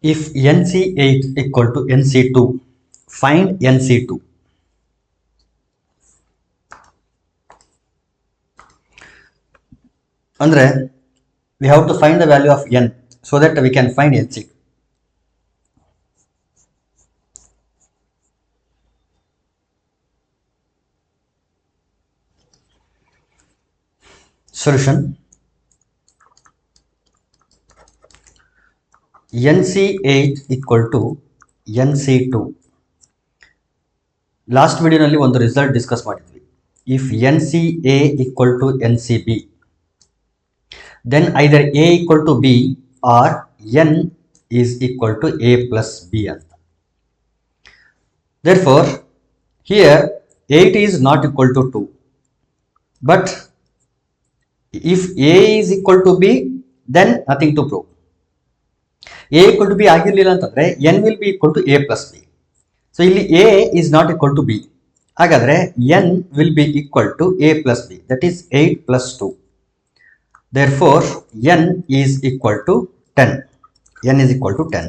If NC8 equal to NC2, find NC2. Andre, we have to find the value of n so that we can find NC2. Solution: NC8 equal to NC2. Last ವಿಡಿಯೋನಲ್ಲಿ ಒಂದು result discuss ಮಾಡಿದ್ವಿ. If NCA equal to NCB, then either A equal to B or N is equal to A plus B ಅಂತ. Therefore, here 8 is not equal to 2. But if A is equal to B, then nothing to prove. A equal to B ಆಗಿರಲಿಲ್ಲ ಅಂತಂದ್ರೆ N will be equal to A plus B. So ಇಲ್ಲಿ A is not equal to B. ಹಾಗಾದ್ರೆ N will be equal to A plus B. That is 8 plus 2. Therefore, N is equal to 10. N is equal to 10.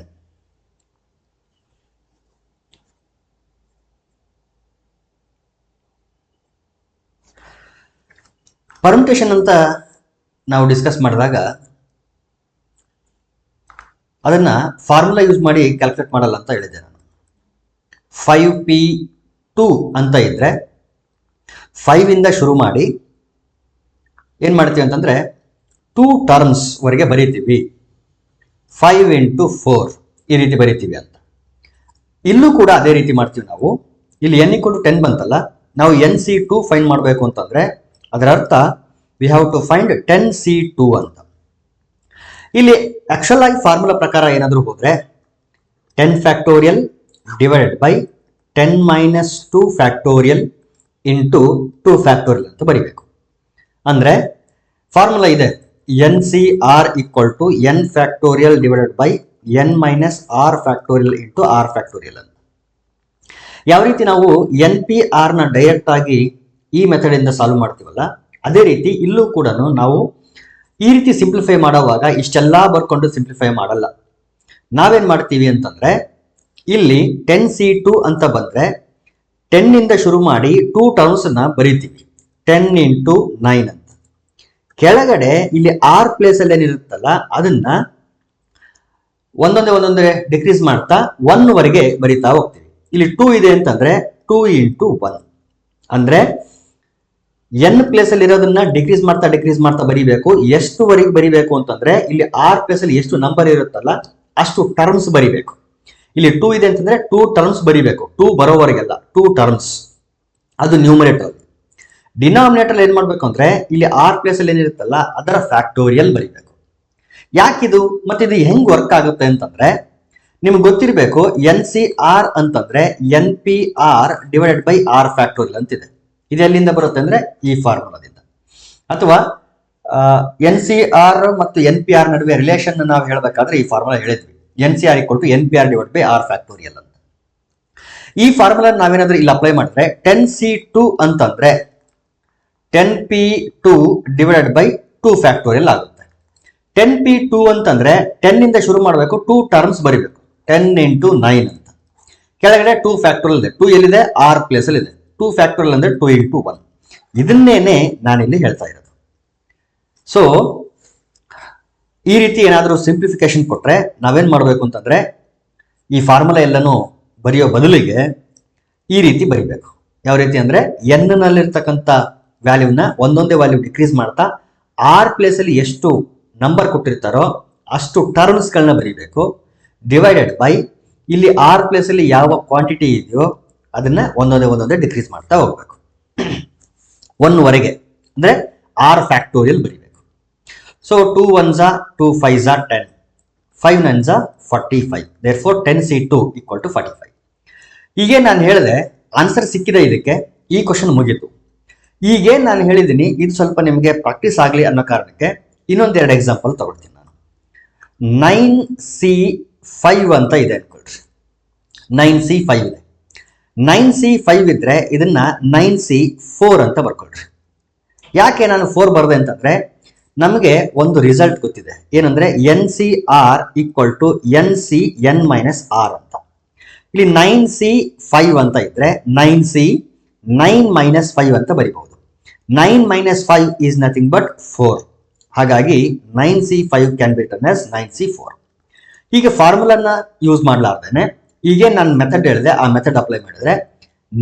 Permutation ಅಂತ ನಾವು discuss ಮಾಡಿದಾಗ ಅದನ್ನ formula use ಮಾಡಿ calculate ಮಾಡಲ್ಲ ಅಂತ ಹೇಳಿದ್ದೆ ನಾನು. 5p2 ಅಂತ ಇದ್ರೆ 5 ಇಂದ ಶುರು ಮಾಡಿ ಏನ್ ಮಾಡ್ತೀವಿ ಅಂತಂದ್ರೆ 2 ಟರ್ಮ್ಸ್ ವರೆಗೆ ಬರೀತೀವಿ. 5 into 4 ಈ ರೀತಿ ಬರೀತೀವಿ ಅಂತ. ಇಲ್ಲೂ ಕೂಡ ಅದೇ ರೀತಿ ಮಾಡ್ತೀವಿ ನಾವು. ಇಲ್ಲಿ n equal to 10 ಬಂತಲ್ಲ, ನಾವು NC2 ಫೈಂಡ್ ಮಾಡಬೇಕು ಅಂತಂದ್ರೆ ಅದರ ಅರ್ಥ we have to find 10C2 ಅಂತ. ಇಲ್ಲಿ ಆಕ್ಚುಲ್ ಆಗಿ ಫಾರ್ಮುಲಾ ಪ್ರಕಾರ ಏನಾದರೂ ಹೋದ್ರೆ 10 factorial divided by 10 minus 2 factorial into 2 factorial ಅಂತ ಬರೀಬೇಕು. ಅಂದ್ರೆ ಫಾರ್ಮುಲಾ ಇದೆ NCR equal to n factorial divided by n minus r factorial into r factorial ಅಂತ. ಯಾವ ರೀತಿ ನಾವು NPR ನ ಡೈರೆಕ್ಟ್ ಆಗಿ ಈ ಮೆಥಡ್ ಇಂದ ಸಾಲ್ವ್ ಮಾಡ್ತೀವಲ್ಲ, ಅದೇ ರೀತಿ ಇಲ್ಲೂ ಕೂಡ ನಾವು ಈ ರೀತಿ ಸಿಂಪ್ಲಿಫೈ ಮಾಡುವಾಗ ಇಷ್ಟೆಲ್ಲ ಬರ್ಕೊಂಡು ಸಿಂಪ್ಲಿಫೈ ಮಾಡಲ್ಲ. ನಾವೇನ್ ಮಾಡ್ತೀವಿ ಅಂತಂದ್ರೆ ಇಲ್ಲಿ 10C2 ಅಂತ ಬಂದ್ರೆ 10 ಇಂದ ಶುರು ಮಾಡಿ 2 ಟರ್ಮ್ಸ್ ನ ಬರೀತೀವಿ. 10 into 9 ಅಂತ. ಕೆಳಗಡೆ ಇಲ್ಲಿ r ಪ್ಲೇಸ್ ಅಲ್ಲಿ ಏನಿರುತ್ತಲ್ಲ ಅದನ್ನ ಒಂದೊಂದೇ ಡಿಕ್ರೀಸ್ ಮಾಡ್ತಾ 1 ವರೆಗೆ ಬರೀತಾ ಹೋಗ್ತೀವಿ. ಇಲ್ಲಿ 2 ಇದೆ ಅಂತಂದ್ರೆ 2 into 1 ಅಂದ್ರೆ n ಪ್ಲೇಸ್ ಅಲ್ಲಿ ಇರೋದನ್ನ ಡಿಕ್ರೀಸ್ ಮಾಡ್ತಾ ಬರೀಬೇಕು. ಎಷ್ಟುವರೆಗೆ ಬರೀಬೇಕು ಅಂತಂದ್ರೆ ಇಲ್ಲಿ r ಪ್ಲೇಸ್ ಅಲ್ಲಿ ಎಷ್ಟು ನಂಬರ್ ಇರುತ್ತಲ್ಲ ಅಷ್ಟು ಟರ್ಮ್ಸ್ ಬರೀಬೇಕು. ಇಲ್ಲಿ 2 ಇದೆ ಅಂತಂದ್ರೆ 2 ಟರ್ಮ್ಸ್ ಬರೀಬೇಕು. 2 ಬರೋವರೆಗೆಲ್ಲ 2 ಟರ್ಮ್ಸ್. ಅದು ನ್ಯೂಮರೇಟರ್. ಡಿನಾಮಿನೇಟರ್ ಏನ್ ಮಾಡ್ಬೇಕು ಅಂದ್ರೆ ಇಲ್ಲಿ r ಪ್ಲೇಸ್ ಅಲ್ಲಿ ಏನಿರುತ್ತಲ್ಲ ಅದರ ಫ್ಯಾಕ್ಟೋರಿಯಲ್ ಬರೀಬೇಕು. ಯಾಕಿದು ಮತ್ತೆ ಇದು ಹೆಂಗ್ ವರ್ಕ್ ಆಗುತ್ತೆ ಅಂತಂದ್ರೆ ನಿಮ್ಗೆ ಗೊತ್ತಿರಬೇಕು NCR ಅಂತಂದ್ರೆ NPR divided by r factorial ಅಂತಿದೆ. ಇದು ಎಲ್ಲಿಂದ ಬರುತ್ತೆ ಅಂದ್ರೆ ಈ ಫಾರ್ಮುಲಾದಿಂದ. ಅಥವಾ NCR ಮತ್ತು NPR ನಡುವೆ ರಿಲೇಷನ್ ನಾವು ಹೇಳಬೇಕಾದ್ರೆ ಈ ಫಾರ್ಮುಲಾ ಹೇಳಿದ್ವಿ. NCR equal to NPR divide by r factorial ಅಂತ. ಈ ಫಾರ್ಮುಲಾ ನಾವೇನಾದ್ರೂ ಇಲ್ಲಿ ಅಪ್ಲೈ ಮಾಡಿದ್ರೆ 10C2 ಅಂತಂದ್ರೆ 10P2 ಡಿವೈಡೆಡ್ ಬೈ 2 ಫ್ಯಾಕ್ಟೋರಿಯಲ್ ಆಗುತ್ತೆ. 10P2 ಅಂತಂದ್ರೆ 10 ಇಂದ ಶುರು ಮಾಡಬೇಕು, 2 ಟರ್ಮ್ಸ್ ಬರೀಬೇಕು. 10 into 9 ಅಂತ. ಕೆಳಗಡೆ 2 ಫ್ಯಾಕ್ಟೋರಿಯಲ್ ಇದೆ. 2 ಎಲ್ಲಿದೆ? r ಪ್ಲೇಸ್ ಅಲ್ಲಿ ಇದೆ. 2 ಫ್ಯಾಕ್ಟೋರಿಯಲ್ ಅಂದ್ರೆ 2 into 1. ಇದನ್ನೇನೆ ನಾನಿಲ್ಲಿ ಹೇಳ್ತಾ ಇರೋದು. ಸೊ ಈ ರೀತಿ ಏನಾದರೂ ಸಿಂಪ್ಲಿಫಿಕೇಶನ್ ಕೊಟ್ರೆ ನಾವೇನ್ ಮಾಡಬೇಕು ಅಂತಂದ್ರೆ ಈ ಫಾರ್ಮುಲಾ ಎಲ್ಲನೂ ಬರೆಯೋ ಬದಲಿಗೆ ಈ ರೀತಿ ಬರಿಬೇಕು. ಯಾವ ರೀತಿ ಅಂದ್ರೆ n ನಲ್ಲಿರ್ತಕ್ಕಂಥ ವ್ಯಾಲ್ಯೂನ ಒಂದೊಂದೇ ವ್ಯಾಲ್ಯೂ ಡಿಕ್ರೀಸ್ ಮಾಡ್ತಾ r ಪ್ಲೇಸ್ ಅಲ್ಲಿ ಎಷ್ಟು ನಂಬರ್ ಕೊಟ್ಟಿರ್ತಾರೋ ಅಷ್ಟು ಟರ್ಮ್ಸ್ ಗಳನ್ನ ಬರೀಬೇಕು. ಡಿವೈಡೆಡ್ ಬೈ ಇಲ್ಲಿ r ಪ್ಲೇಸ್ ಅಲ್ಲಿ ಯಾವ ಕ್ವಾಂಟಿಟಿ ಇದೆಯೋ ಅದನ್ನ ಒಂದೊಂದೇ ಡಿಕ್ರೀಸ್ ಮಾಡ್ತಾ ಹೋಗ್ಬೇಕು. 1 ವರೆಗೆ ಅಂದ್ರೆ r ಫ್ಯಾಕ್ಟೋರಿಯಲ್ ಬರೀಬೇಕು. So 2 1s are 2 5s are 10, 5 9s are 45. therefore 10C2 equal to 45. ಹೀಗೆ ನಾನು ಹೇಳಿದೆ, ಆನ್ಸರ್ ಸಿಕ್ಕಿದೆ. ಇದಕ್ಕೆ ಈ ಕ್ವಶನ್ ಮುಗೀತು. ಈಗೇನು ನಾನು ಹೇಳಿದ್ದೀನಿ ಇದು ಸ್ವಲ್ಪ ನಿಮಗೆ ಪ್ರಾಕ್ಟೀಸ್ ಆಗಲಿ ಅನ್ನೋ ಕಾರಣಕ್ಕೆ ಇನ್ನೊಂದೆರಡು ಎಕ್ಸಾಂಪಲ್ ತಗೊಳ್ತೀನಿ ನಾನು. 9C5 ಅಂತ ಇದೆ ಅನ್ಕೊಳ್ರಿ. 9C5 ಇದೆ. 9C5 ಇದ್ರೆ ಇದನ್ನ 9C4 ಅಂತ ಬರ್ಕೊಳ್ರಿ. ಯಾಕೆ ನಾನು 4 ಬರ್ದೆ ಅಂತಂದ್ರೆ ನಮಗೆ ಒಂದು ರಿಸಲ್ಟ್ ಗೊತ್ತಿದೆ, ಏನಂದ್ರೆ N C R equal to N C N minus R ಅಂತ. ಇಲ್ಲಿ 9C5 ಅಂತ ಇದ್ರೆ 9C 9 ಮೈನಸ್ 5 ಅಂತ ಬರಿಬಹುದು. 9 ಮೈನಸ್ 5 ಈಸ್ ನಥಿಂಗ್ ಬಟ್ 4. ಹಾಗಾಗಿ 9C5 can be return as 9C4. ಹೀಗೆ ಫಾರ್ಮುಲಾನ ಯೂಸ್ ಮಾಡಲಾರ್ದೇನೆ ಹೀಗೆ ನಾನು ಮೆಥಡ್ ಹೇಳಿದೆ, ಆ ಮೆಥಡ್ ಅಪ್ಲೈ ಮಾಡಿದ್ರೆ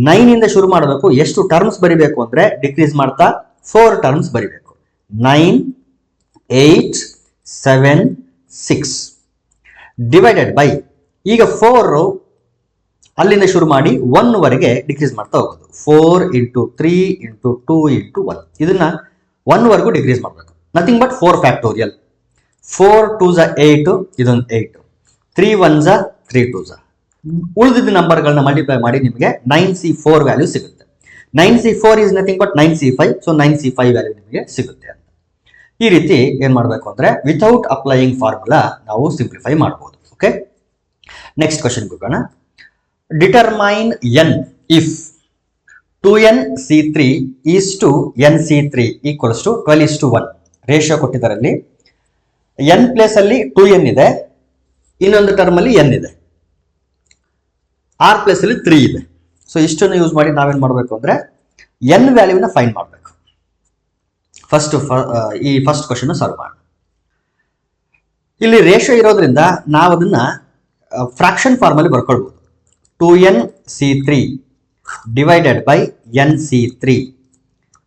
9 ಇಂದ ಶುರು ಮಾಡಬೇಕು. ಎಷ್ಟು ಟರ್ಮ್ಸ್ ಬರಿಬೇಕು ಅಂದ್ರೆ ಡಿಕ್ರೀಸ್ ಮಾಡ್ತಾ 4 ಟರ್ಮ್ಸ್ ಬರಿಬೇಕು. 9 8 7 6 ಡಿವೈಡೆಡ್ ಬೈ, ಈಗ 4 ಅಲ್ಲಿಂದ ಶುರು ಮಾಡಿ 1 ವರೆಗೆ ಡಿಕ್ರೀಸ್ ಮಾಡ್ತಾ ಹೋಗೋದು. 4 ಇಂಟು 3 ಇಂಟು 2 ಇಂಟು 1, ಇದನ್ನ 1 ವರೆಗೂ ಡಿಕ್ರೀಸ್ ಮಾಡಬೇಕು. Nothing but 4 factorial. 4 2s 8, ಇದೊಂದು 8, 3 1s 3 2s. ಉಳಿದಿದ್ದ ನಂಬರ್ಗಳನ್ನ ಮಲ್ಟಿಪ್ಲೈ ಮಾಡಿ ನಿಮಗೆ 9C4 ವ್ಯಾಲ್ಯೂ ಸಿಗುತ್ತೆ. 9C4 is nothing but 9C5, so 9C5 value ನಿಮಗೆ ಸಿಗುತ್ತೆ ಅಂತ. ಈ ರೀತಿ ಏನ್ ಮಾಡಬೇಕು ಅಂದ್ರೆ ವಿತೌಟ್ ಅಪ್ಲೈಯಿಂಗ್ ಫಾರ್ಮುಲಾ ನಾವು ಸಿಂಪ್ಲಿಫೈ ಮಾಡಬಹುದು. ಓಕೆ, ನೆಕ್ಸ್ಟ್ ಕ್ವಶನ್ ಹೋಗೋಣ. Determine n if 2nC3 is to nC3 equals to 12:1 ratio ಕೊಟ್ಟಿದ್ದಾರೆ. ಅಲ್ಲಿ n ಪ್ಲೇಸ್ ಅಲ್ಲಿ 2n ಇದೆ, ಇನ್ನೊಂದು ಟರ್ಮ್ ಅಲ್ಲಿ n ಇದೆ, r ಪ್ಲೇಸ್ ಅಲ್ಲಿ 3 ಇದೆ. ಸೊ ಇಷ್ಟನ್ನು ಯೂಸ್ ಮಾಡಿ ನಾವೇನ್ ಮಾಡಬೇಕು ಅಂದ್ರೆ n ವ್ಯಾಲ್ಯೂನ ಫೈಂಡ್ ಮಾಡಬೇಕು. ಈ ಫಸ್ಟ್ ಕ್ವಶನ್ ಸಾಲ್ವ್ ಮಾಡೋಣ. ಇಲ್ಲಿ ರೇಷಿಯೋ ಇರೋದ್ರಿಂದ ನಾವು ಅದನ್ನ ಫ್ರಾಕ್ಷನ್ ಫಾರ್ಮ್ ಅಲ್ಲಿ ಬರ್ಕೊಳ್ಬಹುದು. 2nC3 divided by nC3.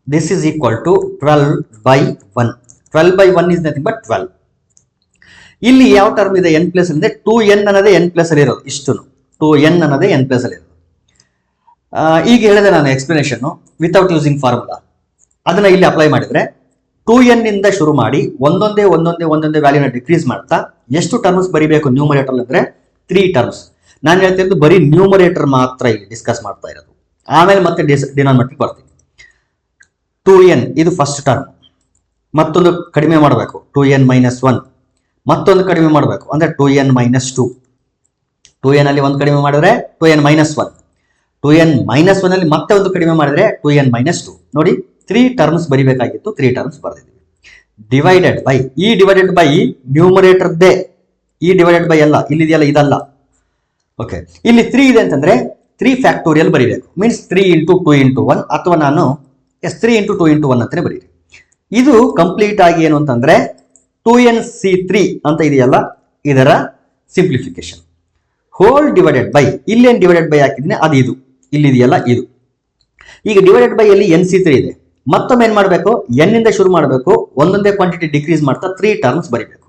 This is equal to 12/1. 12/1 is nothing but 12. ಇಲ್ಲಿ ಯಾವ ಟರ್ಮ್ ಇದೆ n ಪ್ಲೇಸ್ ಅಂದ್ರೆ 2n ಅನ್ನೋದೇ n ಪ್ಲೇಸ್ ಅಲ್ಲಿ ಇರೋದು. ಇಷ್ಟು 2n ಅನ್ನೋದೇ n ಪ್ಲೇಸ್ ಅಲ್ಲಿ ಇರೋದು. ಈಗ ಹೇಳಿದೆ ನಾನು ಎಕ್ಸ್ಪ್ಲನೇಷನ್ ವಿತೌಟ್ ಯೂಸಿಂಗ್ ಫಾರ್ಮುಲಾ. ಅದನ್ನ ಇಲ್ಲಿ ಅಪ್ಲೈ ಮಾಡಿದ್ರೆ 2n ಇಂದ ಶುರು ಮಾಡಿ ಒಂದೊಂದೇ ವ್ಯಾಲ್ಯೂನ ಡಿಕ್ರೀಸ್ ಮಾಡ್ತಾ ಎಷ್ಟು ಟರ್ಮ್ಸ್ ಬರಿಬೇಕು ನ್ಯೂಮರೇಟರ್ ಅಂದ್ರೆ 3 ಟರ್ಮ್ಸ್. ನಾನು ಹೇಳ್ತಿರೋದು ಬರೀ ನ್ಯೂಮರೇಟರ್ ಮಾತ್ರ ಇಲ್ಲಿ ಡಿಸ್ಕಸ್ ಮಾಡ್ತಾ ಇರೋದು. ಆಮೇಲೆ ಮತ್ತೆ ಡಿನಾಮಿನೇಟರ್ ಬರ್ತೀನಿ. 2n ಇದು ಫಸ್ಟ್ ಟರ್ಮ್, ಮತ್ತೊಂದು ಕಡಿಮೆ ಮಾಡಬೇಕು 2n ಮೈನಸ್ 1, ಮತ್ತೊಂದು ಕಡಿಮೆ ಮಾಡಬೇಕು ಅಂದ್ರೆ 2n ಮೈನಸ್ 2. 2n ಅಲ್ಲಿ ಒಂದು ಕಡಿಮೆ ಮಾಡಿದ್ರೆ 2n ಮೈನಸ್ 1, 2n ಮೈನಸ್ 1 ಅಲ್ಲಿ ಮತ್ತೆ ಒಂದು ಕಡಿಮೆ ಮಾಡಿದ್ರೆ 2n ಮೈನಸ್ 2. ನೋಡಿ 3 ಟರ್ಮ್ಸ್ ಬರಿಬೇಕಾಗಿತ್ತು, 3 ಟರ್ಮ್ಸ್ ಬರ್ದಿದ್ದೀವಿ. ಡಿವೈಡೆಡ್ ಬೈ, ಈ ಡಿವೈಡೆಡ್ ಬೈ ನ್ಯೂಮರೇಟರ್ ದೇ, ಈ ಡಿವೈಡೆಡ್ ಬೈ ಅಲ್ಲ, ಇಲ್ಲಿದೆಯಲ್ಲ ಇದಲ್ಲ. ಓಕೆ, ಇಲ್ಲಿ 3 ಇದೆ ಅಂತಂದ್ರೆ 3 ಫ್ಯಾಕ್ಟೋರಿಯಲ್ ಬರೀಬೇಕು. ಮೀನ್ಸ್ 3 ಇಂಟು 2 ಇಂಟು 1, ಅಥವಾ ನಾನು 3 ಇಂಟು 2 ಇಂಟು 1 ಅಂತಾನೆ ಬರೀರಿ. ಇದು ಕಂಪ್ಲೀಟ್ ಆಗಿ ಏನು ಅಂತಂದ್ರೆ 2nC3 ಅಂತ ಇದೆಯಲ್ಲ, ಇದರ ಸಿಂಪ್ಲಿಫಿಕೇಶನ್. ಹೋಲ್ ಡಿವೈಡೆಡ್ ಬೈ, ಇಲ್ಲೇನು ಡಿವೈಡೆಡ್ ಬೈ ಹಾಕಿದ್ದೀನಿ ಅದು ಇದು, ಇಲ್ಲಿದೆಯಲ್ಲ ಇದು. ಈಗ ಡಿವೈಡೆಡ್ ಬೈ ಅಲ್ಲಿ nC3 ಇದೆ, ಮತ್ತೊಮ್ಮೆ ಏನ್ ಮಾಡಬೇಕು n ಇಂದ ಶುರು ಮಾಡಬೇಕು, ಒಂದೊಂದೇ ಕ್ವಾಂಟಿಟಿ ಡಿಕ್ರೀಸ್ ಮಾಡ್ತಾ 3 ಟರ್ಮ್ಸ್ ಬರೀಬೇಕು.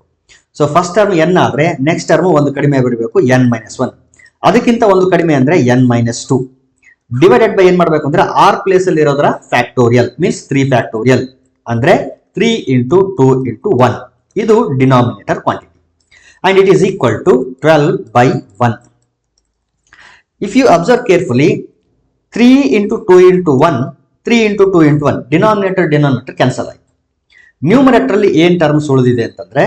ಸೊ ಫಸ್ಟ್ ಟರ್ಮ್ n ಆದ್ರೆ ನೆಕ್ಸ್ಟ್ ಟರ್ಮ್ ಒಂದು ಕಡಿಮೆ ಬರೀಬೇಕು n ಮೈನಸ್ 1, ಅದಕ್ಕಿಂತ ಒಂದು ಕಡಿಮೆ ಅಂದ್ರೆ n ಮೈನಸ್ 2. ಡಿವೈಡೆಡ್ ಬೈ ಏನ್ ಮಾಡಬೇಕು ಅಂದ್ರೆ r ಪ್ಲೇಸ್ ಅಲ್ಲಿ ಇರೋದ್ರ ಫ್ಯಾಕ್ಟೋರಿಯಲ್, ಮೀನ್ಸ್ 3 ಫ್ಯಾಕ್ಟೋರಿಯಲ್ ಅಂದ್ರೆ 3 ಇಂಟು 2 ಇಂಟು 1. ಇದು denominator quantity and it is equal to 12/1. If you observe carefully, 3 into 2 into 1, 3 into 2 into 1, denominator cancel ಆಯ್ತು. ನ್ಯೂಮರೇಟರ್ ಅಲ್ಲಿ ಏನ್ ಟರ್ಮ್ಸ್ ಉಳಿದಿದೆ ಅಂತಂದ್ರೆ,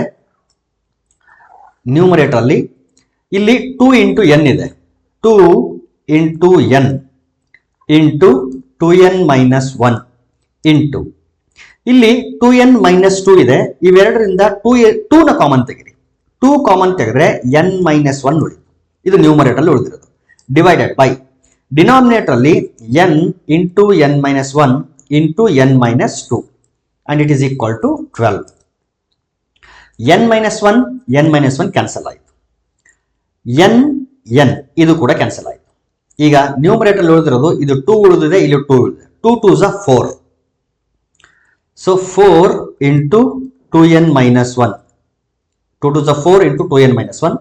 ನ್ಯೂಮರೇಟರ್ ಅಲ್ಲಿ ಇಲ್ಲಿ 2 ಇಂಟು n ಇದೆ, 2 into n into 2n minus 1 into ಇಲ್ಲಿ 2n ಮೈನಸ್ 2 ಇದೆ. ಇವೆರಡರಿಂದ 2 ನ ಕಾಮನ್ ತೆಗಿರಿ, 2 ಕಾಮನ್ ತೆಗೆದ್ರೆ n ಮೈನಸ್ 1 ಉಳಿದು, ಇದು ನ್ಯೂಮರೇಟರ್ ಅಲ್ಲಿ ಉಳಿದಿರೋದು. ಡಿವೈಡೆಡ್ ಬೈ ಡಿನಾಮಿನೇಟರ್ ಅಲ್ಲಿ n into n minus 1 into n minus 2 and it is equal to 12. n minus 1 cancel ಆಯಿತು, n ಇದು ಕೂಡ ಕ್ಯಾನ್ಸಲ್ ಆಯಿತು. ಈಗ ನ್ಯೂಮರೇಟರ್ ಉಳಿದಿರೋದು ಇದು 2 ಉಳಿದಿದೆ, ಇಲ್ಲಿ 2 ಉಳಿದಿದೆ, 2 2s 4. So 4 into 2n minus 1, 2 2s 4 into 2n minus 1,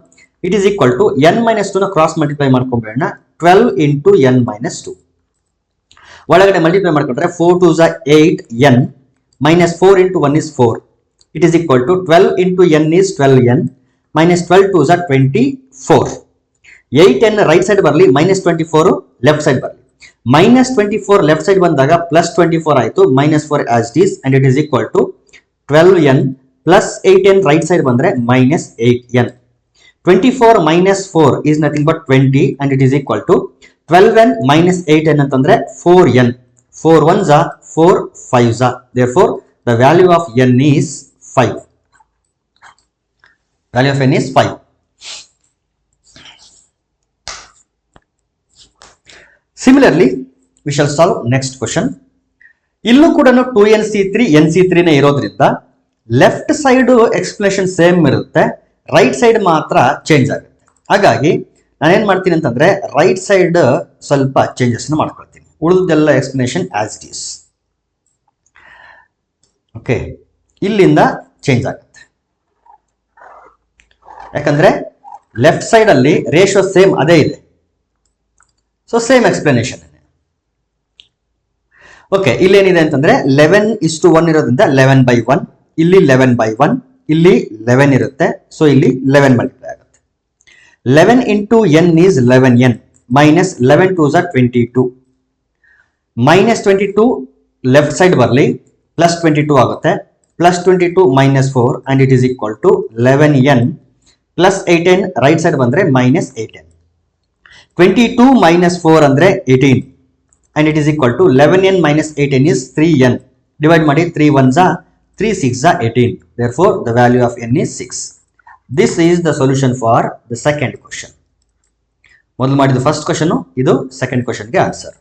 it is equal to n minus 2 ನ ಕ್ರಾಸ್ ಮಲ್ಟಿಪ್ಲೈ ಮಾಡ್ಕೊಂಡ್ಬೇಡ, 12 ಇಂಟು n ಮೈನಸ್ 2. ಒಳಗಡೆ ಮಲ್ಟಿಪ್ಲೈ ಮಾಡ್ಕೊಂಡ್ರೆ 4 2s 8n minus 4 into 1 is 4. It is equal to 12 into n is 12n minus 12 2s are 24. 8n right side ಬರಲಿ, minus 24 left side ಬರಲಿ. Minus 24 left side ಬಂದಾಗ plus 24 ಆಯಿತು, minus 4 as it is, and it is equal to 12n plus 8n right side ಬಂದ್ರೆ minus 8n. 24 minus 4 is nothing but 20, and it is equal to 12n minus 8n ಅಂತಂದ್ರೆ 4n. 4 1s are 4 5s are. Therefore, the value of n is 5. Value of n is 5. Similarly, we shall solve next question. ಇಲ್ಲೂ ಕೂಡ 2nc3 nc3 ನೇ ಇರೋದ್ರಿಂದ left side explanation same ಇರುತ್ತೆ, right side ಮಾತ್ರ change ಆಗುತ್ತೆ. ಹಾಗಾಗಿ ನಾನೇನ್ ಮಾಡ್ತೀನಿ ಅಂತಂದ್ರೆ ರೈಟ್ ಸೈಡ್ ಸ್ವಲ್ಪ ಚೇಂಜಸ್ ಮಾಡ್ಕೊಳ್ತೀನಿ, ಉಳಿದೆಲ್ಲ explanation as it is. Okay, ಇಲ್ಲಿಂದ ಚೇಂಜ್ ಆಗುತ್ತೆ, ಯಾಕಂದ್ರೆ ಲೆಫ್ಟ್ ಸೈಡ್ ಅಲ್ಲಿ ರೇಷಿಯೋ ಸೇಮ್ ಅದೇ ಇದೆ, ಸೊ ಸೇಮ್ ಎಕ್ಸ್ಪ್ಲನೇಷನ್. ಓಕೆ, ಇಲ್ಲೇನಿದೆ ಅಂತಂದ್ರೆ 11:1 ಇರೋದ್ರಿಂದ 11/1, ಇಲ್ಲಿ 11/1, ಇಲ್ಲಿ 11 ಇರುತ್ತೆ, ಸೊ ಇಲ್ಲಿ 11 ಮಲ್ಟಿಪ್ಲೈ ಆಗುತ್ತೆ. 11 into n is 11n minus 11 2s are 22. minus 22 left side ಬರಲಿ, ಪ್ಲಸ್ 22 ಆಗುತ್ತೆ. Plus 22 minus 4 and it is equal to 11n plus 8n. Right side ಬಂದ್ರೆ minus 8n. 22 minus 4 ಅಂದ್ರೆ 18 and it is equal to 11n minus 8n is 3n. Divide ಮಾಡಿ 3 1s are 3 6s are 18. Therefore, the value of n is 6. This is the solution for the second question. ಮೊದಲು ಮಾಡಿದ first question, ಇದು second ಕ್ವಶನ್ಗೆ answer.